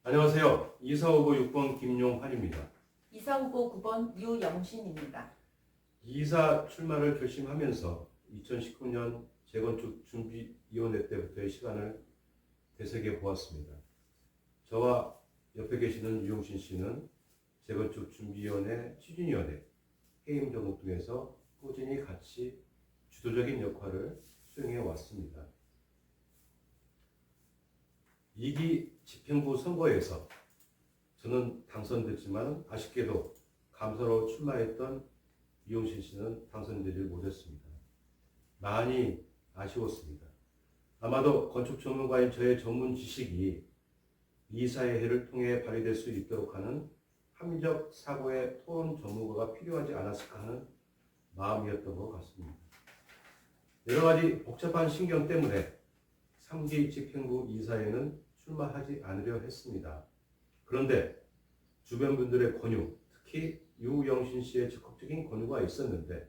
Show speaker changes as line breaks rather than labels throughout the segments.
안녕하세요. 이사후보 6번 김용환입니다.
이사후보 9번 유영신입니다.
이사 출마를 결심하면서 2019년 재건축 준비위원회 때부터의 시간을 되새겨 보았습니다. 저와 옆에 계시는 유영신 씨는 재건축 준비위원회, 추진위원회, 해임 정국 등에서 꾸준히 같이 주도적인 역할을 수행해 왔습니다. 2기 집행부 선거에서 저는 당선됐지만 아쉽게도 감사로 출마했던 유영신 씨는 당선되지 못했습니다. 많이 아쉬웠습니다. 아마도 건축 전문가인 저의 전문 지식이 이사회를 통해 발휘될 수 있도록 하는 합리적 사고의 토론 전문가가 필요하지 않았을까 하는 마음이었던 것 같습니다. 여러 가지 복잡한 신경 때문에 3기 집행부 이사회는 출마하지 않으려 했습니다. 그런데 주변 분들의 권유, 특히 유영신 씨의 적극적인 권유가 있었는데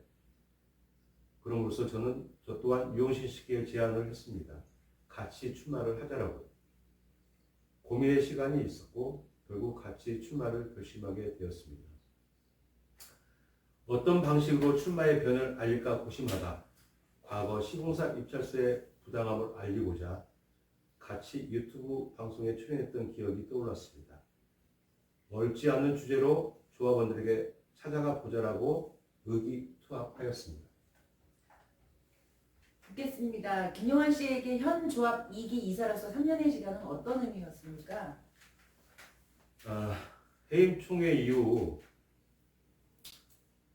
그럼으로써 저 또한 유영신 씨께 제안을 했습니다. 같이 출마를 하자라고. 고민의 시간이 있었고 결국 같이 출마를 결심하게 되었습니다. 어떤 방식으로 출마의 변을 알릴까 고심하다 과거 시공사 입찰서의 부당함을 알리고자 같이 유튜브 방송에 출연했던 기억이 떠올랐습니다. 멀지 않는 주제로 조합원들에게 찾아가 보자라고 의기투합하였습니다.
묻겠습니다. 김용환 씨에게 현 조합 2기 이사로서 3년의 시간은 어떤 의미였습니까?
해임 총회 이후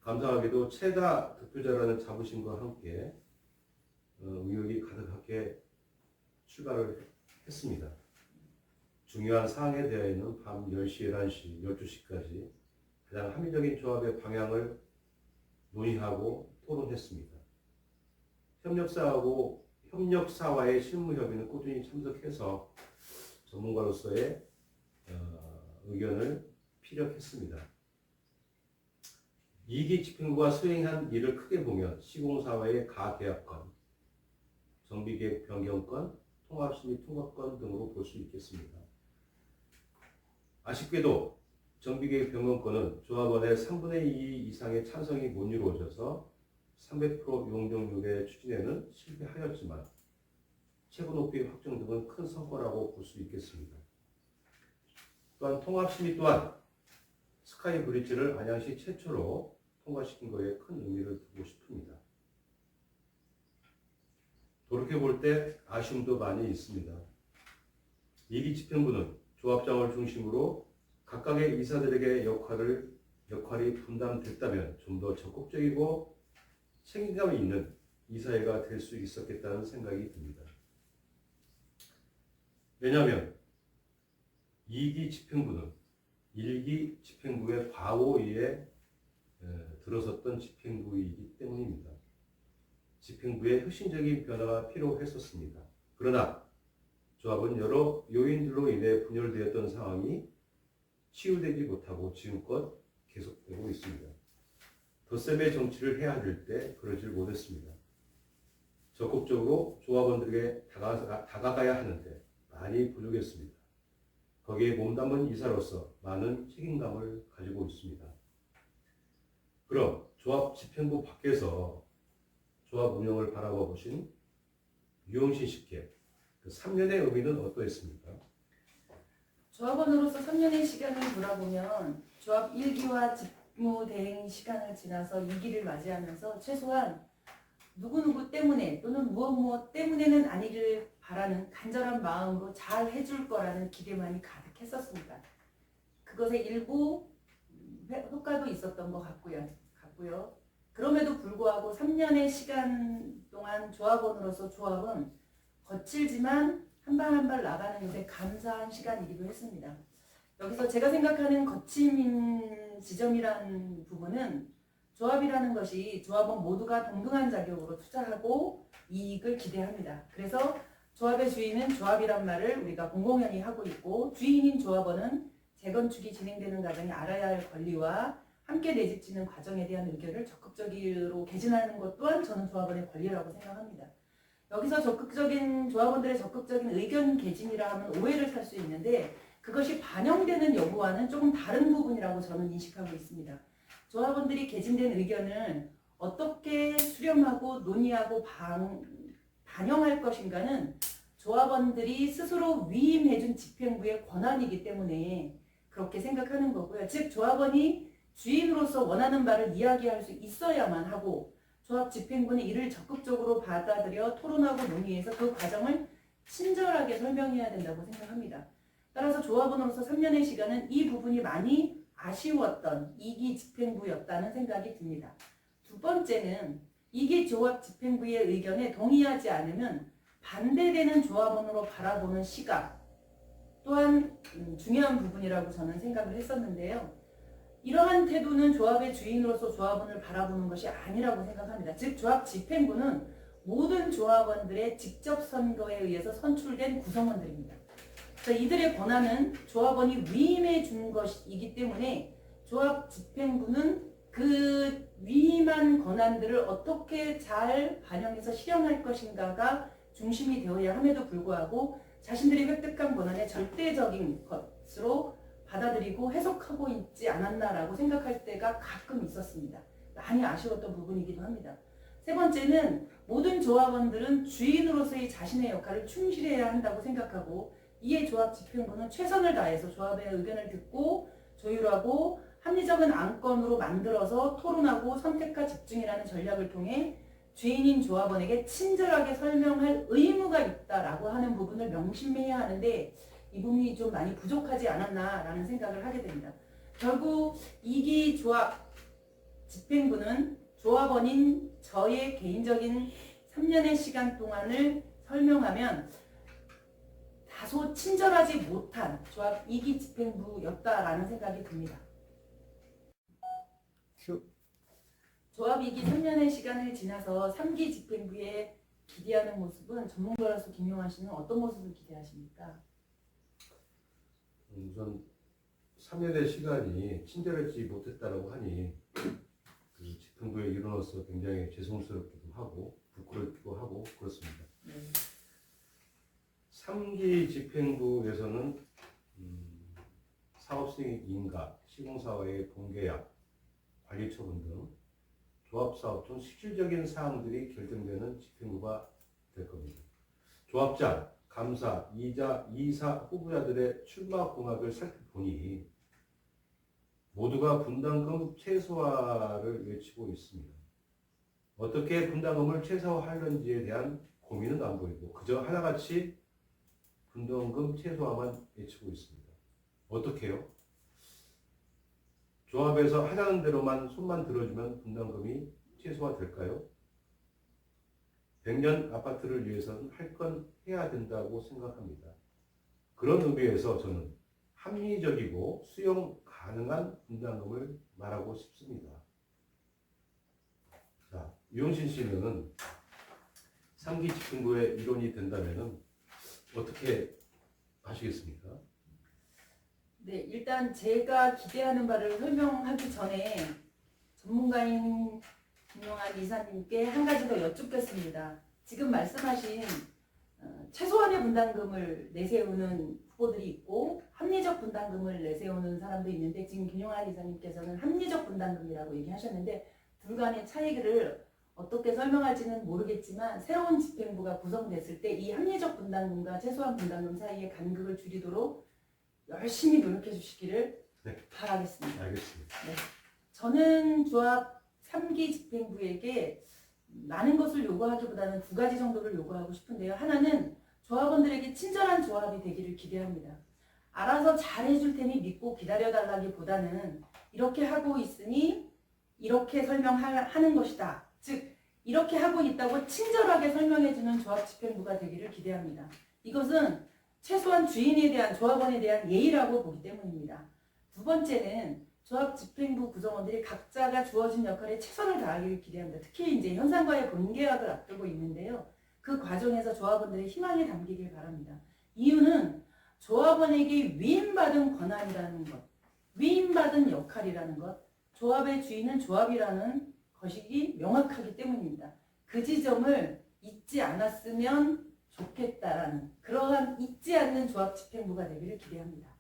감사하게도 최다 득표자라는 자부심과 함께 의욕이 가득하게 출발을 했습니다. 중요한 사항에 대해서는 밤 10시, 11시, 12시까지 가장 합리적인 조합의 방향을 논의하고 토론했습니다. 협력사와의 실무협의는 꾸준히 참석해서 전문가로서의 의견을 피력했습니다. 2기 집행부가 수행한 일을 크게 보면 시공사와의 가계약건, 정비계획 변경건, 통합심의 통합건 등으로 볼 수 있겠습니다. 아쉽게도 정비계획 변경건은 조합원의 3분의 2 이상의 찬성이 못 이루어져서 300% 용적률의 추진에는 실패하였지만 최고 높이 확정 등은 큰 성과라고 볼 수 있겠습니다. 또한 통합심의 또한 스카이 브릿지를 안양시 최초로 통과시킨 것에 큰 의미를 두고 싶습니다. 돌이켜볼 때 아쉬움도 많이 있습니다. 2기 집행부는 조합장을 중심으로 각각의 이사들에게 역할이 분담됐다면 좀 더 적극적이고 책임감이 있는 이사회가 될 수 있었겠다는 생각이 듭니다. 왜냐하면 2기 집행부는 1기 집행부의 과오에 들어섰던 집행부이기 때문입니다. 집행부의 혁신적인 변화가 필요했었습니다. 그러나 조합은 여러 요인들로 인해 분열되었던 상황이 치유되지 못하고 지금껏 계속되고 있습니다. 덧셈의 정치를 해야 할 때 그러질 못했습니다. 적극적으로 조합원들에게 다가가야 하는데 많이 부족했습니다. 거기에 몸담은 이사로서 많은 책임감을 가지고 있습니다. 그럼 조합 집행부 밖에서 조합 운영을 바라봐 보신 유영신 씨께 그 3년의 의미는 어떠했습니까?
조합원으로서 3년의 시간을 돌아보면 조합 1기와 직무 대행 시간을 지나서 2기를 맞이하면서 최소한 누구누구 때문에 또는 무엇 때문에는 아니길 바라는 간절한 마음으로 잘 해줄 거라는 기대만이 가득했었습니다. 그것의 일부 효과도 있었던 것 같고요. 그럼에도 불구하고 3년의 시간 동안 조합원으로서 조합은 거칠지만 한 발 한 발 나가는 것에 감사한 시간이기도 했습니다. 여기서 제가 생각하는 거침인 지점이라는 부분은 조합이라는 것이 조합원 모두가 동등한 자격으로 투자하고 이익을 기대합니다. 그래서 조합의 주인은 조합이란 말을 우리가 공공연히 하고 있고 주인인 조합원은 재건축이 진행되는 과정에 알아야 할 권리와 함께 내집지는 과정에 대한 의견을 적극적으로 개진하는 것 또한 저는 조합원의 권리라고 생각합니다. 여기서 조합원들의 적극적인 의견 개진이라 하면 오해를 살 수 있는데 그것이 반영되는 여부와는 조금 다른 부분이라고 저는 인식하고 있습니다. 조합원들이 개진된 의견을 어떻게 수렴하고 논의하고 반영할 것인가는 조합원들이 스스로 위임해준 집행부의 권한이기 때문에 그렇게 생각하는 거고요. 즉 조합원이 주인으로서 원하는 바를 이야기할 수 있어야만 하고 조합 집행부는 이를 적극적으로 받아들여 토론하고 논의해서 그 과정을 친절하게 설명해야 된다고 생각합니다. 따라서 조합원으로서 3년의 시간은 이 부분이 많이 아쉬웠던 2기 집행부였다는 생각이 듭니다. 두 번째는 2기 조합 집행부의 의견에 동의하지 않으면 반대되는 조합원으로 바라보는 시각 또한 중요한 부분이라고 저는 생각을 했었는데요. 이러한 태도는 조합의 주인으로서 조합원을 바라보는 것이 아니라고 생각합니다. 즉 조합 집행부는 모든 조합원들의 직접 선거에 의해서 선출된 구성원들입니다. 그래서 이들의 권한은 조합원이 위임해 준 것이기 때문에 조합 집행부는 그 위임한 권한들을 어떻게 잘 반영해서 실현할 것인가가 중심이 되어야 함에도 불구하고 자신들이 획득한 권한의 절대적인 것으로 받아들이고 해석하고 있지 않았나라고 생각할 때가 가끔 있었습니다. 많이 아쉬웠던 부분이기도 합니다. 세 번째는 모든 조합원들은 주인으로서의 자신의 역할을 충실해야 한다고 생각하고 이에 조합 집행부는 최선을 다해서 조합의 의견을 듣고 조율하고 합리적인 안건으로 만들어서 토론하고 선택과 집중이라는 전략을 통해 주인인 조합원에게 친절하게 설명할 의무가 있다라고 하는 부분을 명심해야 하는데 이 부분이 좀 많이 부족하지 않았나라는 생각을 하게 됩니다. 결국 2기 조합 집행부는 조합원인 저의 개인적인 3년의 시간 동안을 설명하면 다소 친절하지 못한 조합 2기 집행부였다라는 생각이 듭니다. 조합 2기 3년의 시간을 지나서 3기 집행부에 기대하는 모습은 전문가로서 김용환 씨는 어떤 모습을 기대하십니까?
우선 3년의 시간이 친절하지 못했다라고 하니 그 집행부의 일원으로서 굉장히 죄송스럽기도 하고 부끄럽기도 하고 그렇습니다. 3기 집행부에서는 사업수익 인가, 시공사와의 본계약, 관리처분 등 조합사업 중 실질적인 사항들이 결정되는 집행부가 될 겁니다. 조합장, 감사, 이사 후보자들의 출마 공약을 살펴보니 모두가 분담금 최소화를 외치고 있습니다. 어떻게 분담금을 최소화하려는지에 대한 고민은 안 보이고 그저 하나같이 분담금 최소화만 외치고 있습니다. 어떻게요? 조합에서 하자는 대로만 손만 들어주면 분담금이 최소화될까요? 100년 아파트를 위해서는 할 건 해야 된다고 생각합니다. 그런 의미에서 저는 합리적이고 수용 가능한 분담금을 말하고 싶습니다. 자, 유영신 씨는 3기 집행부의 일원이 된다면 어떻게 하시겠습니까?
네, 일단 제가 기대하는 바를 설명하기 전에 전문가인 김용환 이사님께 한 가지 더 여쭙겠습니다. 지금 말씀하신 최소한의 분담금을 내세우는 후보들이 있고 합리적 분담금을 내세우는 사람도 있는데 지금 김용환 이사님께서는 합리적 분담금이라고 얘기하셨는데 둘 간의 차이를 어떻게 설명할지는 모르겠지만 새로운 집행부가 구성됐을 때 이 합리적 분담금과 최소한 분담금 사이의 간극을 줄이도록 열심히 노력해 주시기를 바라겠습니다.
알겠습니다.
네. 저는 조합 3기 집행부에게 많은 것을 요구하기보다는 두 가지 정도를 요구하고 싶은데요. 하나는 조합원들에게 친절한 조합이 되기를 기대합니다. 알아서 잘해줄 테니 믿고 기다려달라기보다는 이렇게 하고 있으니 이렇게 설명하는 것이다. 즉 이렇게 하고 있다고 친절하게 설명해주는 조합 집행부가 되기를 기대합니다. 이것은 최소한 주인에 대한 조합원에 대한 예의라고 보기 때문입니다. 두 번째는 조합 집행부 구성원들이 각자가 주어진 역할에 최선을 다하기를 기대합니다. 특히 이제 현상과의 본계약을 앞두고 있는데요. 그 과정에서 조합원들의 희망이 담기길 바랍니다. 이유는 조합원에게 위임받은 권한이라는 것, 위임받은 역할이라는 것, 조합의 주인은 조합이라는 것이 명확하기 때문입니다. 그 지점을 잊지 않았으면 좋겠다라는 그러한 잊지 않는 조합 집행부가 되기를 기대합니다.